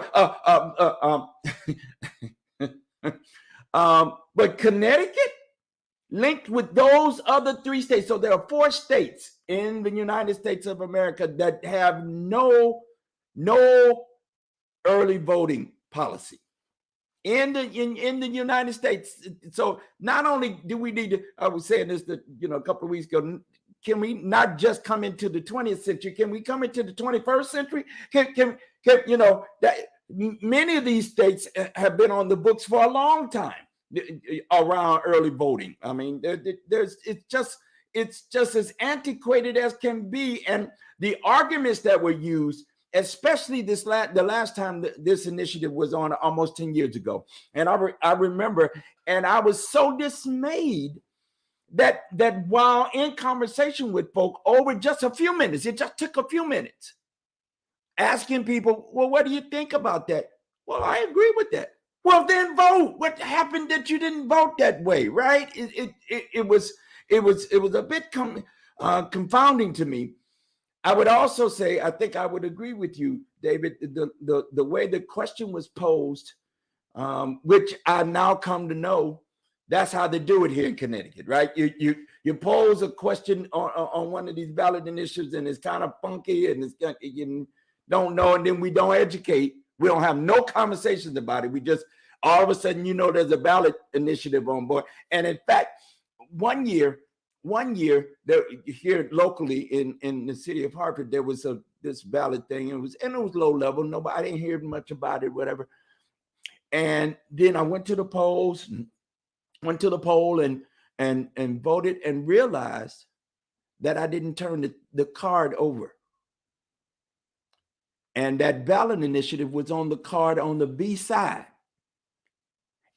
but Connecticut linked with those other 3 states. So there are 4 states in the United States of America that have no early voting policy in the United States. So not only do we need to, I was saying this a couple of weeks ago, can we not just come into the 20th century? Can we come into the 21st century? Can that many of these states have been on the books for a long time around early voting. I mean, it's just as antiquated as can be, and the arguments that were used, especially the last time this initiative was on, almost 10 years ago, and I remember, and I was so dismayed that while in conversation with folk over just a few minutes, it just took a few minutes, asking people, well, what do you think about that? Well, I agree with that. Well, then vote. What happened that you didn't vote that way, right? It was a bit confounding to me. I would also say, I think I would agree with you, David, the way the question was posed, which I now come to know, that's how they do it here in Connecticut, right? You pose a question on one of these ballot initiatives, and it's kind of funky, and you don't know, and then we don't educate. We don't have no conversations about it. We just all of a sudden, there's a ballot initiative on board. And in fact, one year there, here locally in the city of Hartford, there was this ballot thing. It was low level. I didn't hear much about it, whatever. And then I went to the poll and voted, and realized that I didn't turn the card over. And that ballot initiative was on the card on the B side.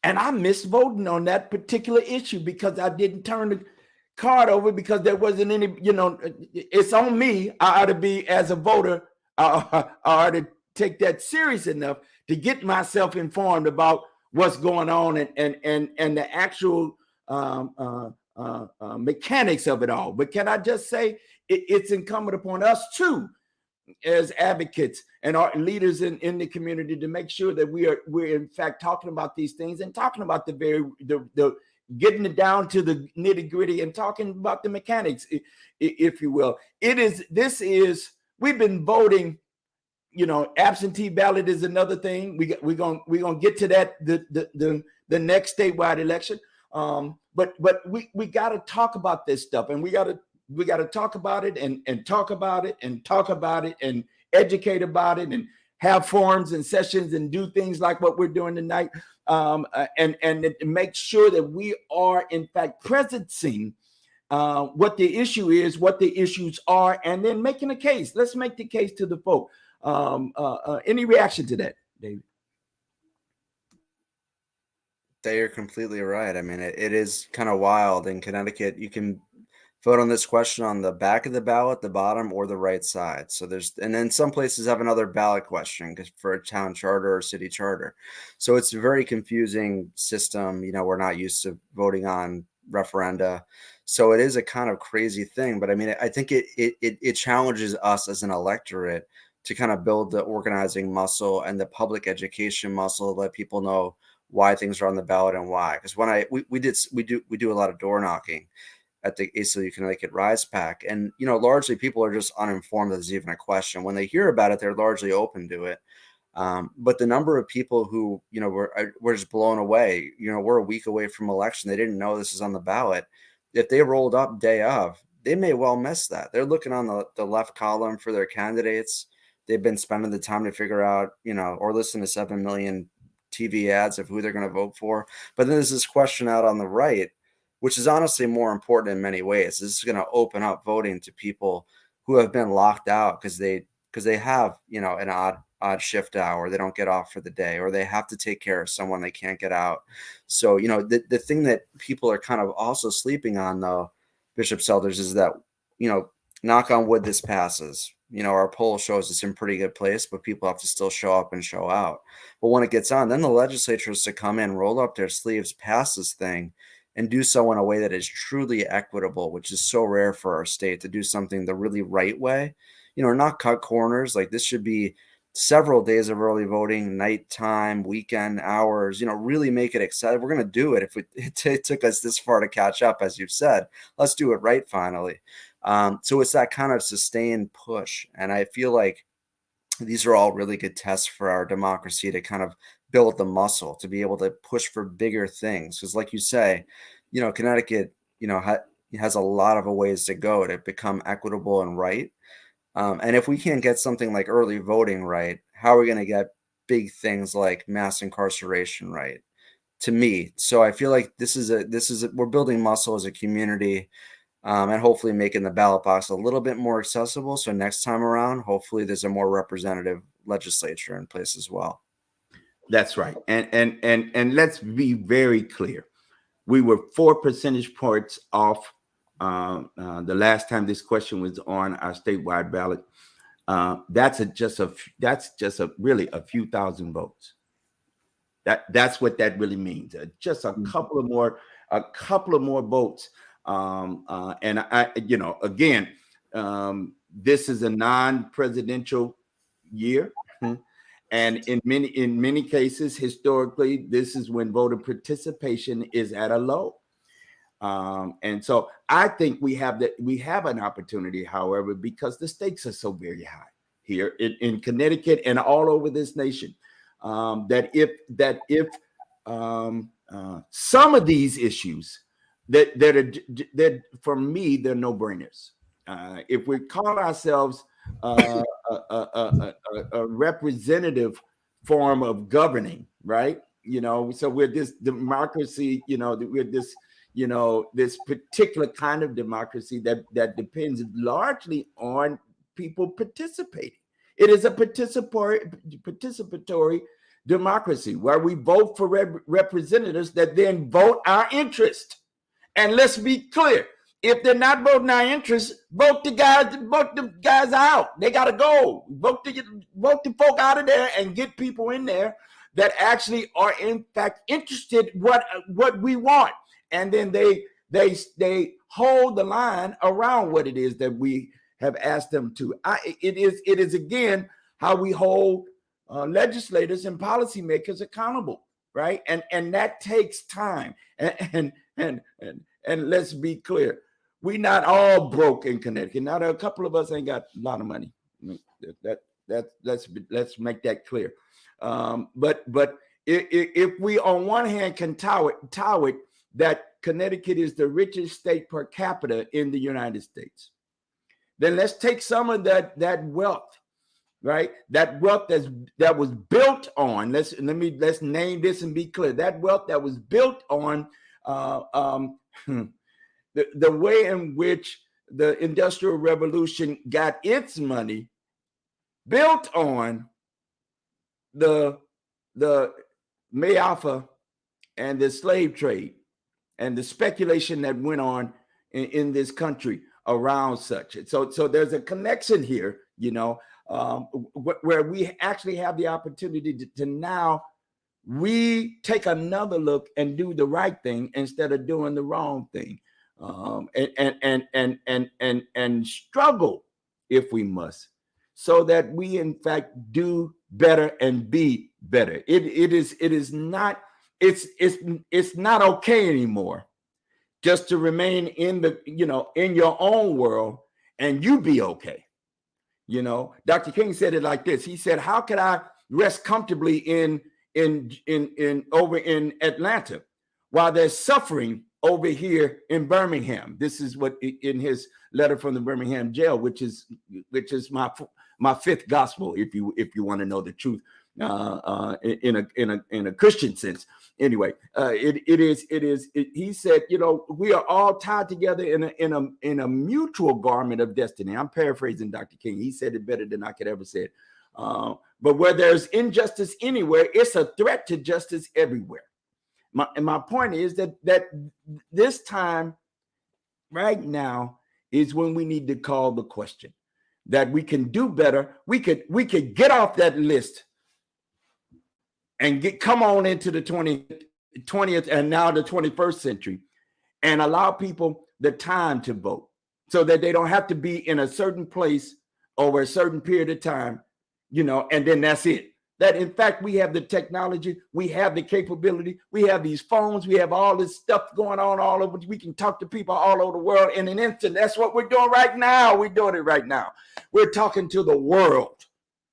And I missed voting on that particular issue because I didn't turn the card over, because there wasn't any, it's on me. I ought to be, as a voter, I ought to take that serious enough to get myself informed about what's going on and the actual mechanics of it all. But can I just say, it's incumbent upon us too, as advocates and our leaders in the community, to make sure that we're in fact talking about these things, and talking about the getting it down to the nitty gritty, and talking about the mechanics, if you will. We've been voting, absentee ballot is another thing. We're gonna get to that the next statewide election. But we got to talk about this stuff, and we got to talk about it and talk about it and talk about it and educate about it, and have forums and sessions and do things like what we're doing tonight, and make sure that we are in fact presencing what the issue is, what the issues are, and then making a case. Let's make the case to the folk. Any reaction to that, David? You're completely right. I mean, it is kind of wild in Connecticut. You can vote on this question on the back of the ballot, the bottom, or the right side. So and then some places have another ballot question for a town charter or city charter. So it's a very confusing system. We're not used to voting on referenda. So it is a kind of crazy thing. But I mean, I think it challenges us as an electorate to kind of build the organizing muscle and the public education muscle, let people know why things are on the ballot and why. Because when we do a lot of door knocking at the ACLU Connecticut Rise PAC, and largely people are just uninformed that there's even a question. When they hear about it, they're largely open to it. But the number of people who were just blown away. We're a week away from election. They didn't know this is on the ballot. If they rolled up day of, they may well miss that. They're looking on the left column for their candidates. They've been spending the time to figure out, or listen to 7 million TV ads of who they're going to vote for. But then there's this question out on the right, which is honestly more important in many ways. This is going to open up voting to people who have been locked out because they have, an odd shift hour. They don't get off for the day, or they have to take care of someone they can't get out. So, the thing that people are kind of also sleeping on, though, Bishop Selders, is that, knock on wood, this passes. Our poll shows it's in pretty good place, but people have to still show up and show out. But when it gets on, then the legislature is to come in, roll up their sleeves, pass this thing, and do so in a way that is truly equitable, which is so rare for our state, to do something the really right way. Not cut corners. Like, this should be several days of early voting, nighttime, weekend hours, really make it exciting. We're going to do it. If it took us this far to catch up, as you've said, let's do it right finally. So it's that kind of sustained push. And I feel like these are all really good tests for our democracy to kind of build the muscle to be able to push for bigger things. Because like you say, Connecticut, has a lot of ways to go to become equitable and right. And if we can't get something like early voting right, how are we going to get big things like mass incarceration right? To me, so I feel like we're building muscle as a community, and hopefully making the ballot box a little bit more accessible. So next time around, hopefully there's a more representative legislature in place as well. That's right. And let's be very clear. We were 4 percentage points off the last time this question was on our statewide ballot. That's just really a few thousand votes. That's what that really means. Just a couple of more votes. And again, this is a non-presidential year. And in many cases, historically, this is when voter participation is at a low. And so I think we have an opportunity, however, because the stakes are so very high here in Connecticut and all over this nation, that if some of these issues that for me, they're no-brainers. If we call ourselves a representative form of governing, right? So we're this democracy, we're this, this particular kind of democracy that depends largely on people participating. It is a participatory democracy where we vote for representatives that then vote our interest. And let's be clear, if they're not voting our interest, vote the guys out. They got to go. Vote the folk out of there and get people in there that actually are in fact interested what we want. And then they hold the line around what it is that we have asked them to. It is again how we hold legislators and policymakers accountable, right? And that takes time. And let's be clear, we not all broke in Connecticut. Now there are a couple of us ain't got a lot of money. Let's make that clear. But if we on one hand can tout it that Connecticut is the richest state per capita in the United States, then let's take some of that wealth, right? That wealth that was built on. Let's name this and be clear. That wealth that was built on the way in which the Industrial Revolution got its money, built on the Mayaffa and the slave trade and the speculation that went on in this country around such. So there's a connection here, where we actually have the opportunity to now we take another look and do the right thing instead of doing the wrong thing, and struggle if we must, so that we in fact do better and be better. It's not okay anymore just to remain in your own world and you be okay. Dr. King said it like this. He said, "How could I rest comfortably in over in Atlanta while there's suffering over here in Birmingham?" This is what in his letter from the Birmingham jail, which is my fifth gospel, if you want to know the truth, in a Christian sense. Anyway, he said, we are all tied together in a mutual garment of destiny. I'm paraphrasing Dr. King. He said it better than I could ever say it. But where there's injustice anywhere, it's a threat to justice everywhere. My point is that this time right now is when we need to call the question. That we can do better. We could get off that list and come on into the 20th and now the 21st century, and allow people the time to vote, so that they don't have to be in a certain place over a certain period of time, and then that's it. That in fact, we have the technology, we have the capability, we have these phones, we have all this stuff going on all over. We can talk to people all over the world in an instant. That's what we're doing right now. We're doing it right now. We're talking to the world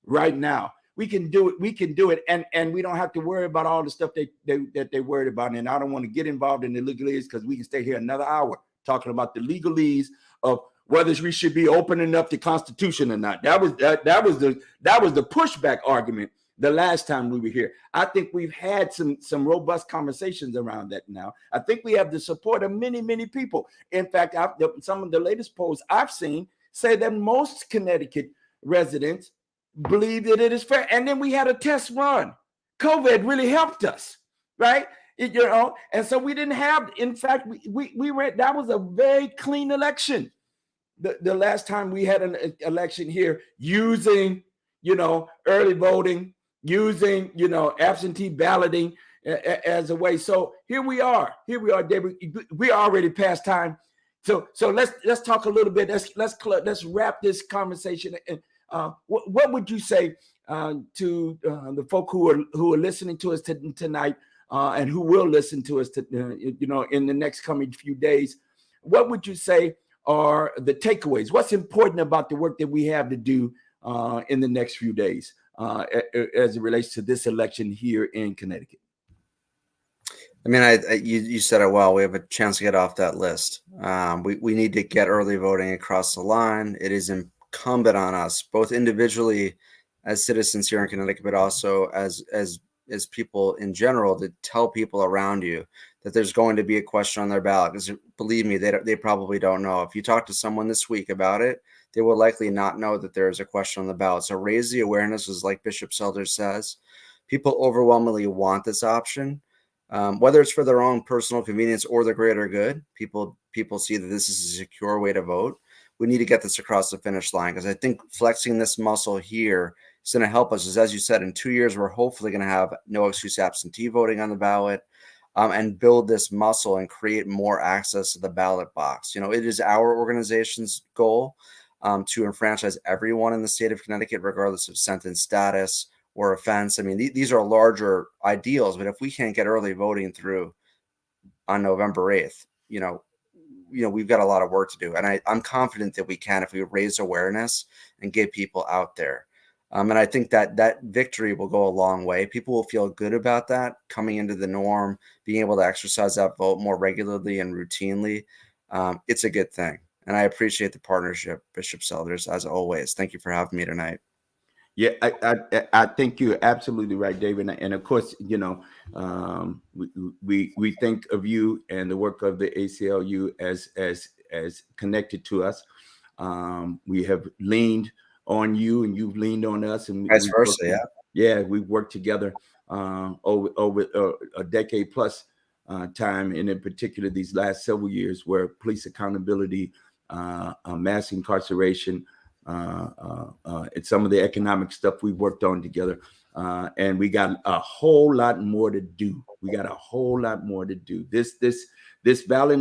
right now. We can do it. We can do it, and we don't have to worry about all the stuff that they worried about. And I don't want to get involved in the legalese, because we can stay here another hour talking about the legalese of whether we should be opening up the Constitution or not. That was the pushback argument the last time we were here. I think we've had some robust conversations around that now. I think we have the support of many, many people. In fact, some of the latest polls I've seen say that most Connecticut residents believe that it is fair. And then we had a test run. COVID really helped us, right? And so we didn't have, in fact, we were, that was a very clean election. The last time we had an election here using, early voting, using, absentee balloting as a way. So here we are, David. We are already past time. So let's talk a little bit. Let's wrap this conversation. And what would you say to the folk who are listening to us tonight and who will listen to us in the next coming few days? What would you say are the takeaways? What's important about the work that we have to do in the next few days as it relates to this election here in Connecticut? I mean, you said it well. We have a chance to get off that list. We need to get early voting across the line. It is incumbent on us, both individually as citizens here in Connecticut, but also as people in general, to tell people around you that there's going to be a question on their ballot. Because believe me, they probably don't know. If you talk to someone this week about it, they will likely not know that there is a question on the ballot. So raise the awareness, as like Bishop Selders says. People overwhelmingly want this option, whether it's for their own personal convenience or the greater good. People see that this is a secure way to vote. We need to get this across the finish line, because I think flexing this muscle here is going to help us. As you said, in 2 years, we're hopefully going to have no excuse absentee voting on the ballot, and build this muscle and create more access to the ballot box. It is our organization's goal to enfranchise everyone in the state of Connecticut, regardless of sentence status or offense. I mean, these are larger ideals, but if we can't get early voting through on November 8th, we've got a lot of work to do. And I'm confident that we can if we raise awareness and get people out there. And I think that victory will go a long way. People will feel good about that coming into the norm, being able to exercise that vote more regularly and routinely. It's a good thing. And I appreciate the partnership, Bishop Selders, as always. Thank you for having me tonight. Yeah, I think you're absolutely right, David. And of course, we think of you and the work of the ACLU as connected to us. We have leaned on you, and you've leaned on us, and vice versa. Yeah, we've worked together over a decade plus time, and in particular these last several years, where police accountability, mass incarceration, and some of the economic stuff we worked on together, and we got a whole lot more to do. This ballot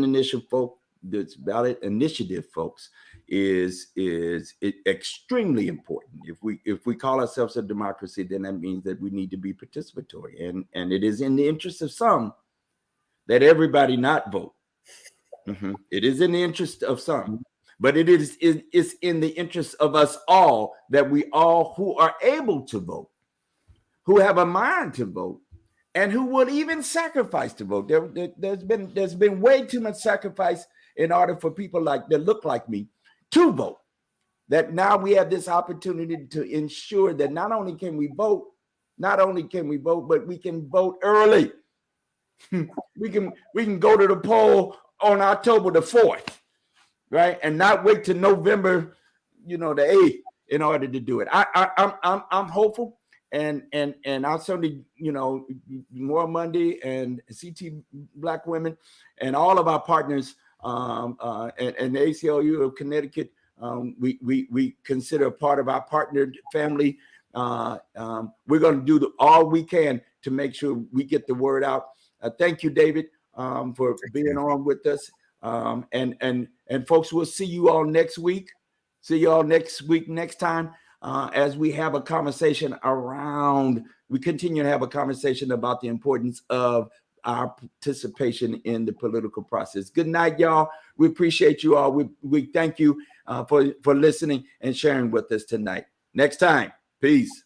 initiative, folks, is extremely important. If we call ourselves a democracy, then that means that we need to be participatory, and it is in the interest of some that everybody not vote. It is in the interest of some. But it's in the interest of us all, that we all who are able to vote, who have a mind to vote, and who will even sacrifice to vote. There's been way too much sacrifice in order for people that look like me to vote. That now we have this opportunity to ensure that not only can we vote, but we can vote early. we can go to the poll on October the 4th. Right, and not wait till November, the 8th in order to do it. I'm hopeful, and I'll certainly, More Monday and CT Black Women and all of our partners and the ACLU of Connecticut, we consider a part of our partnered family. We're going to do all we can to make sure we get the word out. Thank you, David, for being on with us. And folks, we'll see you all next week. See you all next week, next time, as we have a conversation we continue to have a conversation about the importance of our participation in the political process. Good night, y'all. We appreciate you all. We thank you for listening and sharing with us tonight. Next time, peace.